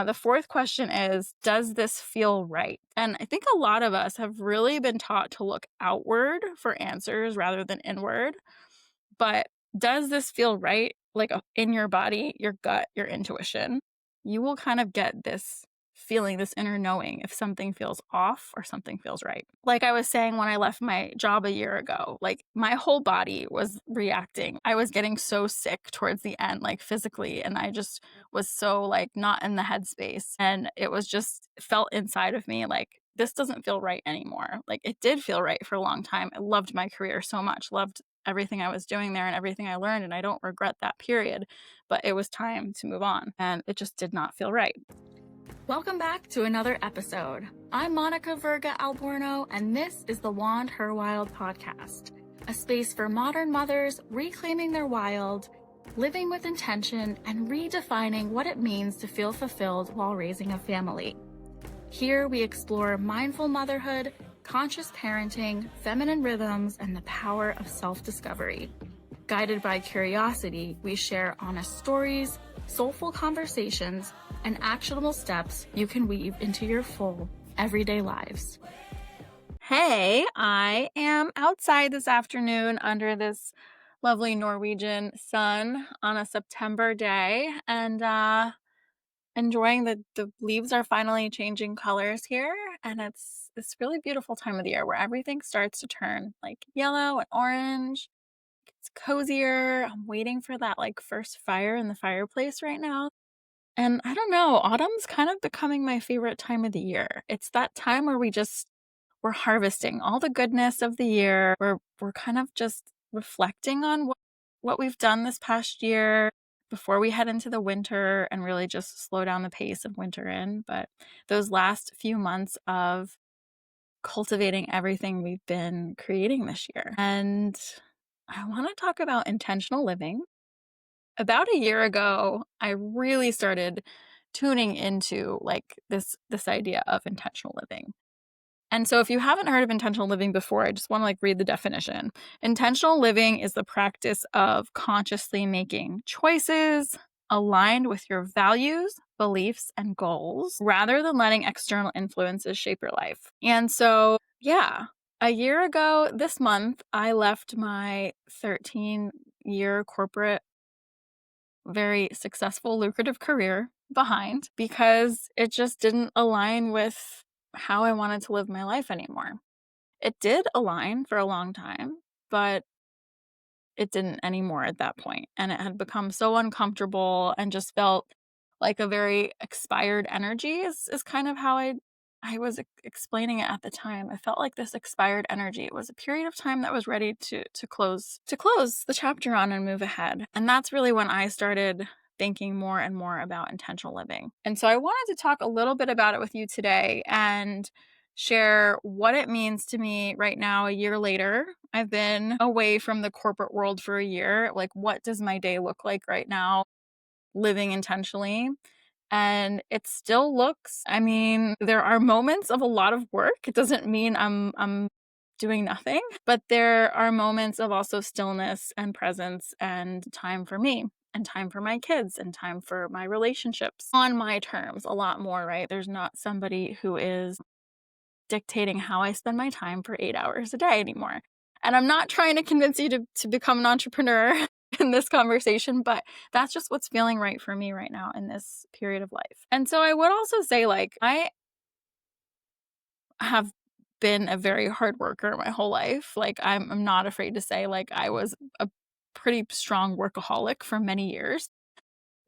The fourth question is, does this feel right? And I think a lot of us have really been taught to look outward for answers rather than inward. But does this feel right? Like in your body, your gut, your intuition, you will kind of get this feeling, this inner knowing if something feels off or something feels right. Like I was saying when I left my job a year ago, like my whole body was reacting. I was getting so sick towards the end, like physically, and I just was so like not in the headspace. And it was just felt inside of me like this doesn't feel right anymore. Like it did feel right for a long time. I loved my career so much, loved everything I was doing there and everything I learned, and I don't regret that period, but it was time to move on, and it just did not feel right. Welcome back to another episode. I'm Monica Verga Alborno, and this is the WandHERwild Podcast, a space for modern mothers reclaiming their wild, living with intention, and redefining what it means to feel fulfilled while raising a family. Here we explore mindful motherhood, conscious parenting, feminine rhythms, and the power of self-discovery. Guided by curiosity, we share honest stories, soulful conversations, and actionable steps you can weave into your full, everyday lives. Hey, I am outside this afternoon under this lovely Norwegian sun on a September day, and enjoying the leaves are finally changing colors here, and it's this really beautiful time of the year where everything starts to turn like yellow and orange. It's cozier. I'm waiting for that like first fire in the fireplace right now. And I don't know, autumn's kind of becoming my favorite time of the year. It's that time where we're harvesting all the goodness of the year. We're kind of just reflecting on what we've done this past year before we head into the winter and really just slow down the pace of winter in. But those last few months of cultivating everything we've been creating this year. And I want to talk about intentional living. About a year ago, I really started tuning into like this idea of intentional living. And so if you haven't heard of intentional living before, I just want to like read the definition. Intentional living is the practice of consciously making choices aligned with your values, beliefs, and goals rather than letting external influences shape your life. And so, yeah, a year ago this month, I left my 13-year corporate, very successful, lucrative career behind because it just didn't align with how I wanted to live my life anymore. It did align for a long time, but it didn't anymore at that point. And it had become so uncomfortable and just felt like a very expired energy is kind of how I was explaining it at the time. I felt like this expired energy. It was a period of time that was ready to close the chapter on and move ahead. And that's really when I started thinking more and more about intentional living. And so I wanted to talk a little bit about it with you today and share what it means to me right now, a year later. I've been away from the corporate world for a year. Like, what does my day look like right now, living intentionally? And it still looks, I mean, there are moments of a lot of work. It doesn't mean I'm doing nothing, but there are moments of also stillness and presence and time for me and time for my kids and time for my relationships on my terms a lot more, right? There's not somebody who is dictating how I spend my time for 8 hours a day anymore. And I'm not trying to convince you to become an entrepreneur in this conversation, but that's just what's feeling right for me right now in this period of life. And so I would also say, like, I have been a very hard worker my whole life. Like, I'm not afraid to say, like, I was a pretty strong workaholic for many years,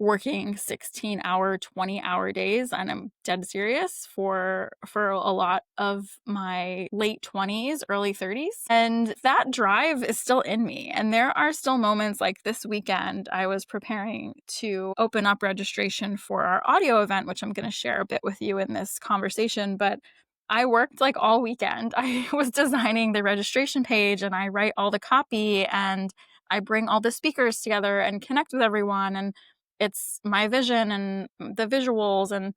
working 16-hour, 20-hour days, and I'm dead serious for a lot of my late 20s, early 30s. And that drive is still in me. And there are still moments like this weekend, I was preparing to open up registration for our audio event, which I'm going to share a bit with you in this conversation. But I worked like all weekend. I was designing the registration page and I write all the copy and I bring all the speakers together and connect with everyone. And it's my vision and the visuals. And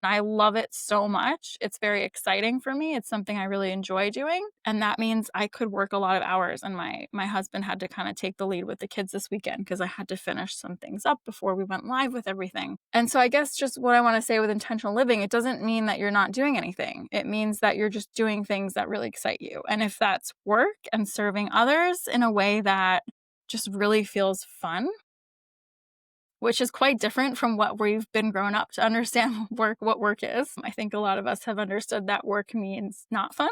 I love it so much. It's very exciting for me. It's something I really enjoy doing, and that means I could work a lot of hours, and my husband had to kinda take the lead with the kids this weekend because I had to finish some things up before we went live with everything. And so I guess just what I wanna say with intentional living, it doesn't mean that you're not doing anything. It means that you're just doing things that really excite you. And if that's work and serving others in a way that just really feels fun, which is quite different from what we've been grown up to understand what work is. I think a lot of us have understood that work means not fun.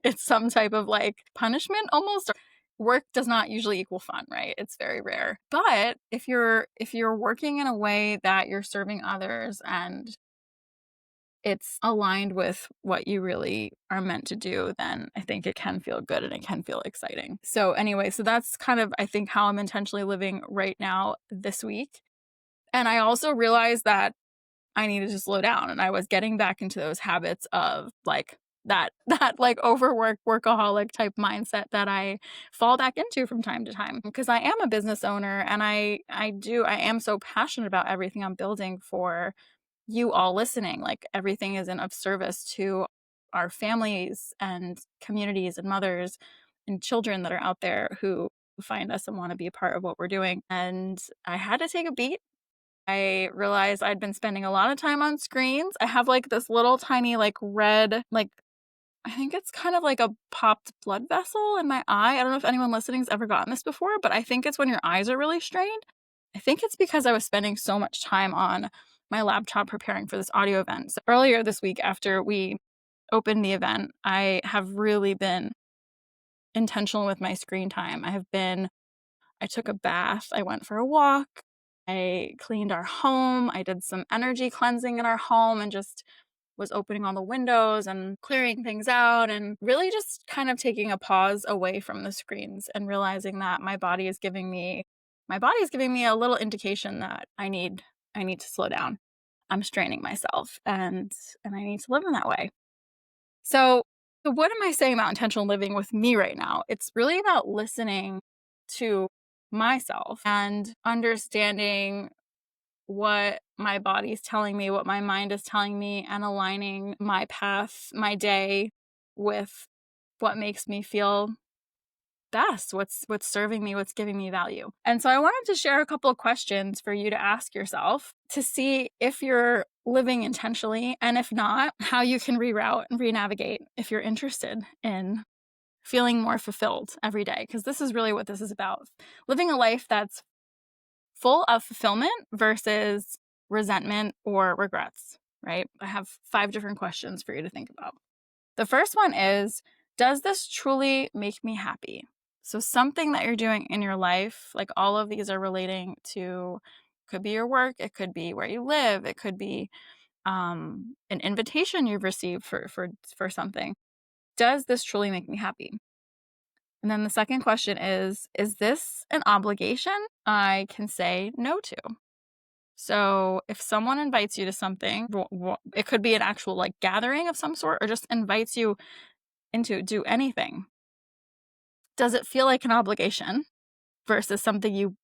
It's some type of like punishment almost. Work does not usually equal fun, right? It's very rare. But if you're working in a way that you're serving others and it's aligned with what you really are meant to do, then I think it can feel good and it can feel exciting. So anyway, so that's kind of I think how I'm intentionally living right now this week. And I also realized that I needed to slow down, and I was getting back into those habits of, like, that, like, overwork, workaholic type mindset that I fall back into from time to time, because I am a business owner, and I am so passionate about everything I'm building for you all listening, like, everything is of service to our families and communities and mothers and children that are out there who find us and wanna be a part of what we're doing, and I had to take a beat. I realized I'd been spending a lot of time on screens. I have, like, this little tiny, like, red, like, I think it's kind of like a popped blood vessel in my eye. I don't know if anyone listening's ever gotten this before, but I think it's when your eyes are really strained. I think it's because I was spending so much time on my laptop preparing for this audio event. So earlier this week after we opened the event, I have really been intentional with my screen time. I took a bath, I went for a walk, I cleaned our home, I did some energy cleansing in our home and just was opening all the windows and clearing things out and really just kind of taking a pause away from the screens and realizing that my body is giving me a little indication that I need to slow down. I'm straining myself and I need to live in that way. So, so what am I saying about intentional living with me right now? It's really about listening to myself and understanding what my body's telling me, what my mind is telling me, and aligning my path, my day with what makes me feel best, what's serving me, what's giving me value. And so I wanted to share a couple of questions for you to ask yourself to see if you're living intentionally, and if not, how you can reroute and re-navigate if you're interested in feeling more fulfilled every day, because this is really what this is about. Living a life that's full of fulfillment versus resentment or regrets, right? I have 5 different questions for you to think about. The first one is, does this truly make me happy? So something that you're doing in your life, like all of these are relating to, could be your work, it could be where you live, it could be an invitation you've received for something. Does this truly make me happy? And then the second question is this an obligation I can say no to? So if someone invites you to something, it could be an actual like gathering of some sort or just invites you into do anything. Does it feel like an obligation versus something you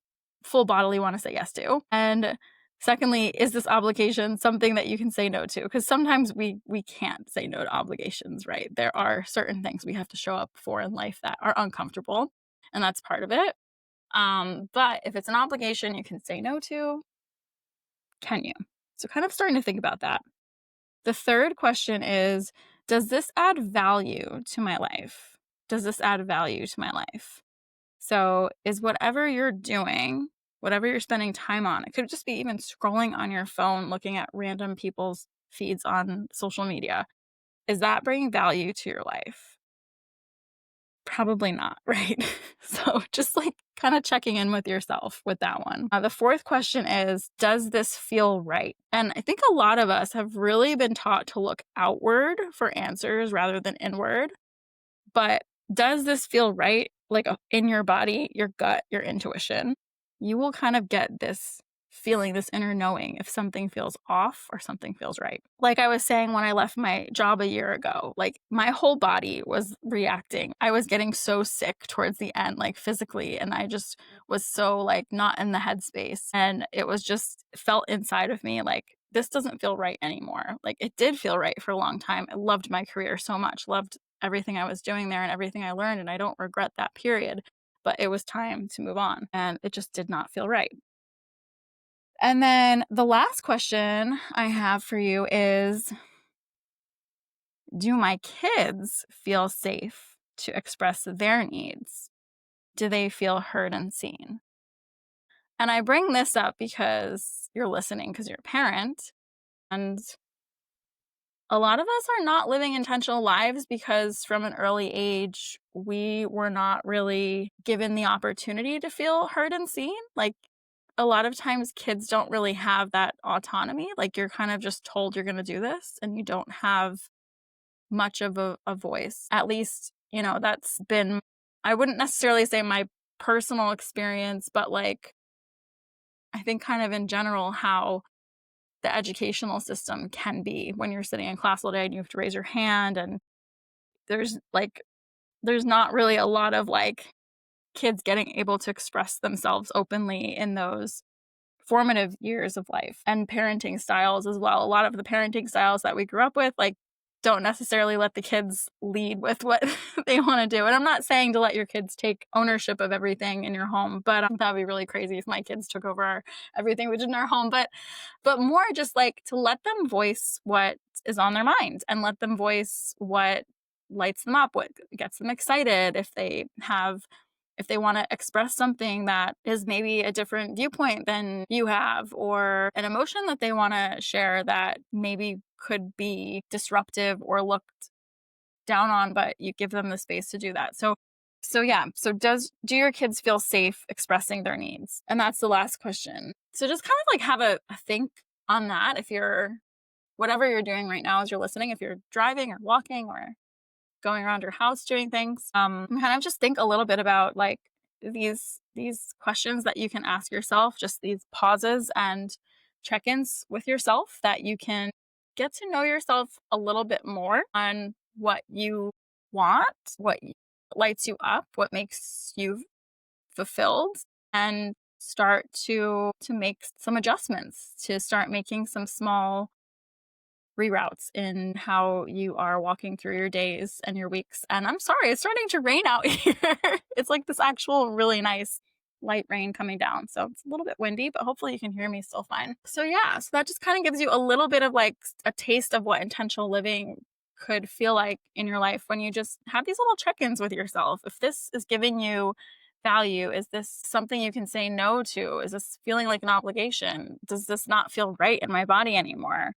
full bodily want to say yes to? And secondly, is this obligation something that you can say no to? Because sometimes we can't say no to obligations, right? There are certain things we have to show up for in life that are uncomfortable, and that's part of it. But if it's an obligation you can say no to, can you? So kind of starting to think about that. The third question is, does this add value to my life? Does this add value to my life? So is whatever you're doing, whatever you're spending time on, it could just be even scrolling on your phone, looking at random people's feeds on social media. Is that bringing value to your life? Probably not, right? So just like kind of checking in with yourself with that one. The fourth question is, does this feel right? And I think a lot of us have really been taught to look outward for answers rather than inward. But does this feel right? Like in your body, your gut, your intuition, you will kind of get this feeling, this inner knowing if something feels off or something feels right. Like I was saying when I left my job a year ago, like my whole body was reacting. I was getting so sick towards the end, like physically, and I just was so like not in the headspace. And it was just felt inside of me like this doesn't feel right anymore. Like, it did feel right for a long time. I loved my career so much, loved everything I was doing there and everything I learned, and I don't regret that period. But it was time to move on, and it just did not feel right. And then the last question I have for you is, do my kids feel safe to express their needs? Do they feel heard and seen? And I bring this up because you're listening because you're a parent. And a lot of us are not living intentional lives because from an early age, we were not really given the opportunity to feel heard and seen. Like, a lot of times kids don't really have that autonomy. Like, you're kind of just told you're going to do this and you don't have much of a voice. At least, that's been, I wouldn't necessarily say my personal experience, but like, I think kind of in general, how the educational system can be when you're sitting in class all day and you have to raise your hand. And there's like, there's not really a lot of like kids getting able to express themselves openly in those formative years of life, and parenting styles as well. A lot of the parenting styles that we grew up with, like, don't necessarily let the kids lead with what they want to do. And I'm not saying to let your kids take ownership of everything in your home, but that would be really crazy if my kids took over everything we did in our home. But more just like to let them voice what is on their mind and let them voice what lights them up, what gets them excited. If they want to express something that is maybe a different viewpoint than you have, or an emotion that they want to share that maybe could be disruptive or looked down on, but you give them the space to do that. So yeah. So do your kids feel safe expressing their needs? And that's the last question. So just kind of like have a think on that. If you're, whatever you're doing right now as you're listening, if you're driving or walking or going around your house doing things, kind of just think a little bit about like these questions that you can ask yourself, just these pauses and check-ins with yourself that you can get to know yourself a little bit more on what you want, what lights you up, what makes you fulfilled, and start to make some adjustments, to start making some small reroutes in how you are walking through your days and your weeks. And I'm sorry, it's starting to rain out here. It's like this actual really nice light rain coming down. So it's a little bit windy, but hopefully you can hear me still fine. So yeah, so that just kind of gives you a little bit of like a taste of what intentional living could feel like in your life when you just have these little check-ins with yourself. If this is giving you value, is this something you can say no to? Is this feeling like an obligation? Does this not feel right in my body anymore?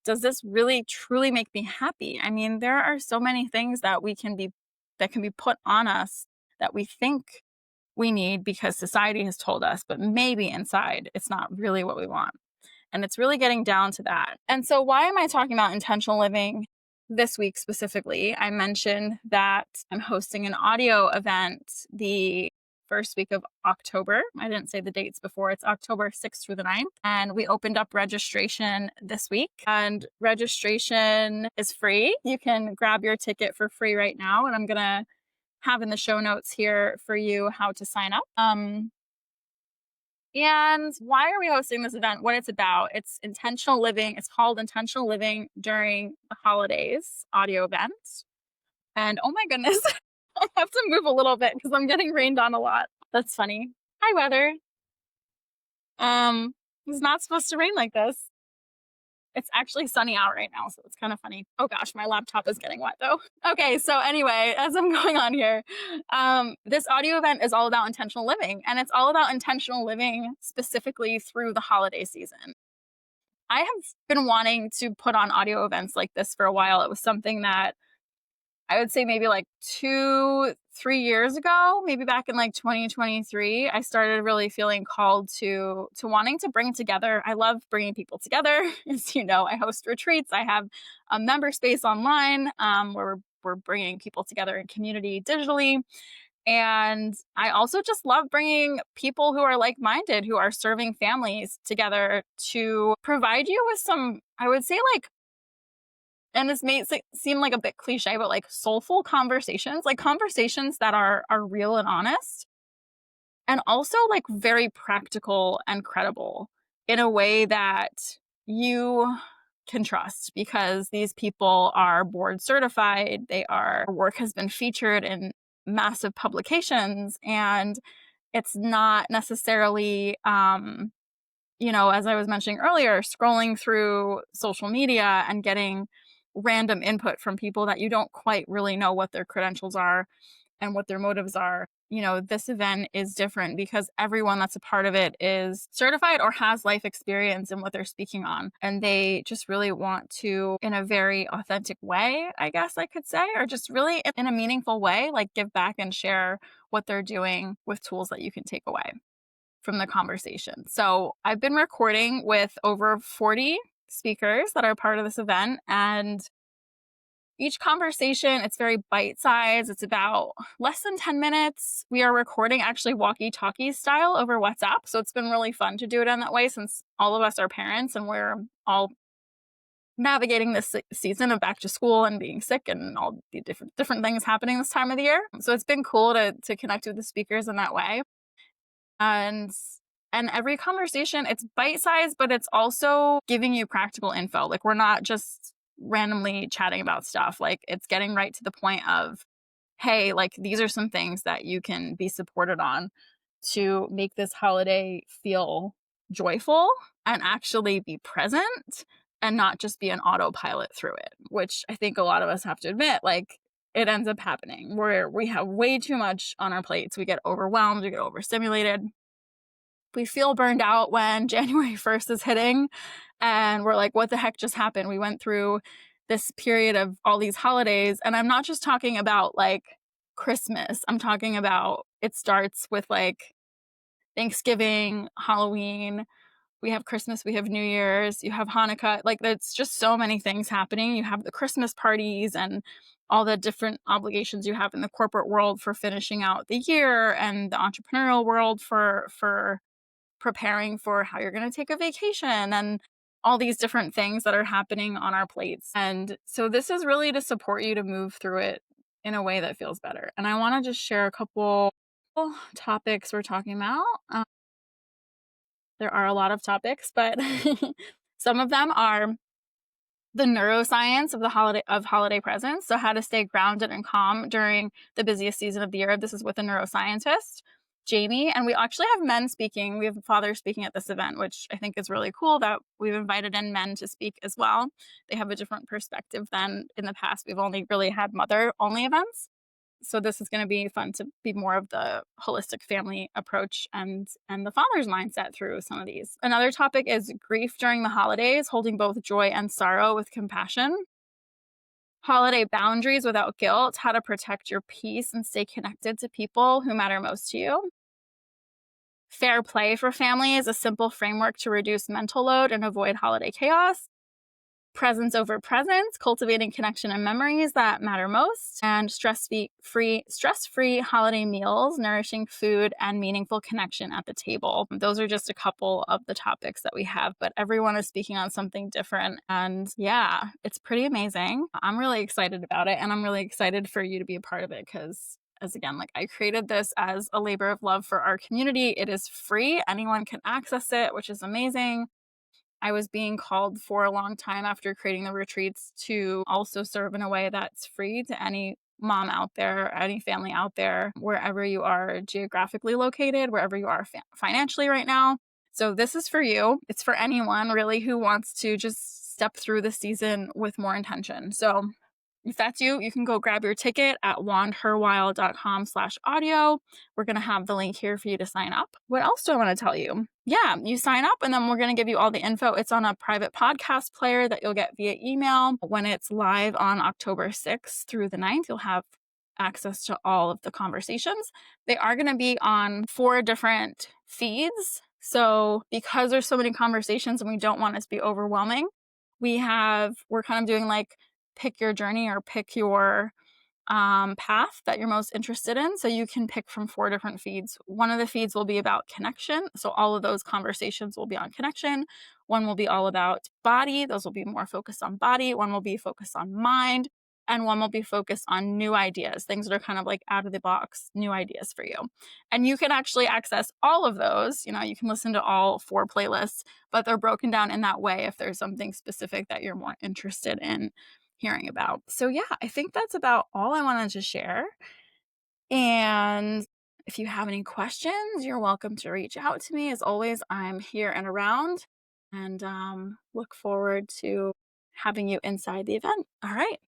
Does this really truly make me happy? I mean, there are so many things that can be put on us that we think we need because society has told us, but maybe inside it's not really what we want. And it's really getting down to that. And so why am I talking about intentional living this week specifically? I mentioned that I'm hosting an audio event the first week of October. I didn't say the dates before. It's October 6th through the 9th. And we opened up registration this week. And registration is free. You can grab your ticket for free right now. And I'm going to have in the show notes here for you how to sign up. And why are we hosting this event? What it's about? It's intentional living. It's called Intentional Living During the Holidays audio event. And oh my goodness, I have to move a little bit because I'm getting rained on a lot. That's funny. Hi, weather. It's not supposed to rain like this. It's actually sunny out right now, so it's kind of funny. Oh gosh, my laptop is getting wet though. Okay, so anyway, as I'm going on here, this audio event is all about intentional living, and it's all about intentional living specifically through the holiday season. I have been wanting to put on audio events like this for a while. It was something that I would say maybe like 2-3 years ago, maybe back in like 2023, I started really feeling called to wanting to bring together. I love bringing people together. As you know, I host retreats. I have a member space online where we're bringing people together in community digitally. And I also just love bringing people who are like-minded, who are serving families together to provide you with some, I would say, like, and this may seem like a bit cliche, but like soulful conversations, like conversations that are real and honest, and also like very practical and credible in a way that you can trust because these people are board certified. Their work has been featured in massive publications, and it's not necessarily, as I was mentioning earlier, scrolling through social media and getting random input from people that you don't quite really know what their credentials are and what their motives are. This event is different because everyone that's a part of it is certified or has life experience in what they're speaking on. And they just really want to, in a very authentic way, I guess I could say, or just really in a meaningful way, like give back and share what they're doing with tools that you can take away from the conversation. So I've been recording with over 40 speakers that are part of this event, and each conversation, it's very bite-sized. It's about less than 10 minutes. We are recording actually walkie-talkie style over WhatsApp. So it's been really fun to do it in that way since all of us are parents and we're all navigating this season of back to school and being sick and all the different things happening this time of the year. So it's been cool to connect with the speakers in that way. And every conversation, it's bite-sized, but it's also giving you practical info. Like, we're not just randomly chatting about stuff. Like, it's getting right to the point of, hey, like, these are some things that you can be supported on to make this holiday feel joyful and actually be present and not just be an autopilot through it, which I think a lot of us have to admit, like, it ends up happening where we have way too much on our plates. We get overwhelmed, we get overstimulated. We feel burned out when January 1st is hitting and we're like, what the heck just happened? We went through this period of all these holidays, and I'm not just talking about like Christmas. I'm talking about, it starts with like Thanksgiving, Halloween, we have Christmas, we have New Year's, you have Hanukkah. Like, it's just so many things happening. You have the Christmas parties and all the different obligations you have in the corporate world for finishing out the year, and the entrepreneurial world for preparing for how you're going to take a vacation, and all these different things that are happening on our plates. And so this is really to support you to move through it in a way that feels better. And I want to just share a couple topics we're talking about. There are a lot of topics, but some of them are the neuroscience of holiday presence. So how to stay grounded and calm during the busiest season of the year. This is with a neuroscientist, Jamie. And we actually have men speaking. We have fathers speaking at this event, which I think is really cool that we've invited in men to speak as well. They have a different perspective than in the past. We've only really had mother-only events. So this is going to be fun to be more of the holistic family approach and the father's mindset through some of these. Another topic is grief during the holidays, holding both joy and sorrow with compassion. Holiday boundaries without guilt, how to protect your peace and stay connected to people who matter most to you. Fair play for families, a simple framework to reduce mental load and avoid holiday chaos. Presence over presence, cultivating connection and memories that matter most, and stress-free holiday meals, nourishing food, and meaningful connection at the table. Those are just a couple of the topics that we have, but everyone is speaking on something different. And yeah, it's pretty amazing. I'm really excited about it, and I'm really excited for you to be a part of it because, as again, like, I created this as a labor of love for our community. It is free. Anyone can access it, which is amazing. I was being called for a long time after creating the retreats to also serve in a way that's free to any mom out there, any family out there, wherever you are geographically located, wherever you are financially right now. So this is for you. It's for anyone really who wants to just step through the season with more intention. So if that's you, you can go grab your ticket at WandHERwild.com/audio. We're going to have the link here for you to sign up. What else do I want to tell you? Yeah, you sign up and then we're going to give you all the info. It's on a private podcast player that you'll get via email. When it's live on October 6th through the 9th, you'll have access to all of the conversations. They are going to be on 4 different feeds. So because there's so many conversations and we don't want it to be overwhelming, we're kind of doing like pick your journey or pick your path that you're most interested in. So you can pick from 4 different feeds. One of the feeds will be about connection. So all of those conversations will be on connection. One will be all about body. Those will be more focused on body. One will be focused on mind. and one will be focused on new ideas, things that are kind of like out of the box, new ideas for you. And you can actually access all of those. You can listen to all 4 playlists, but they're broken down in that way if there's something specific that you're more interested in hearing about. So, yeah, I think that's about all I wanted to share. And if you have any questions, you're welcome to reach out to me. As always, I'm here and around, and look forward to having you inside the event. All right.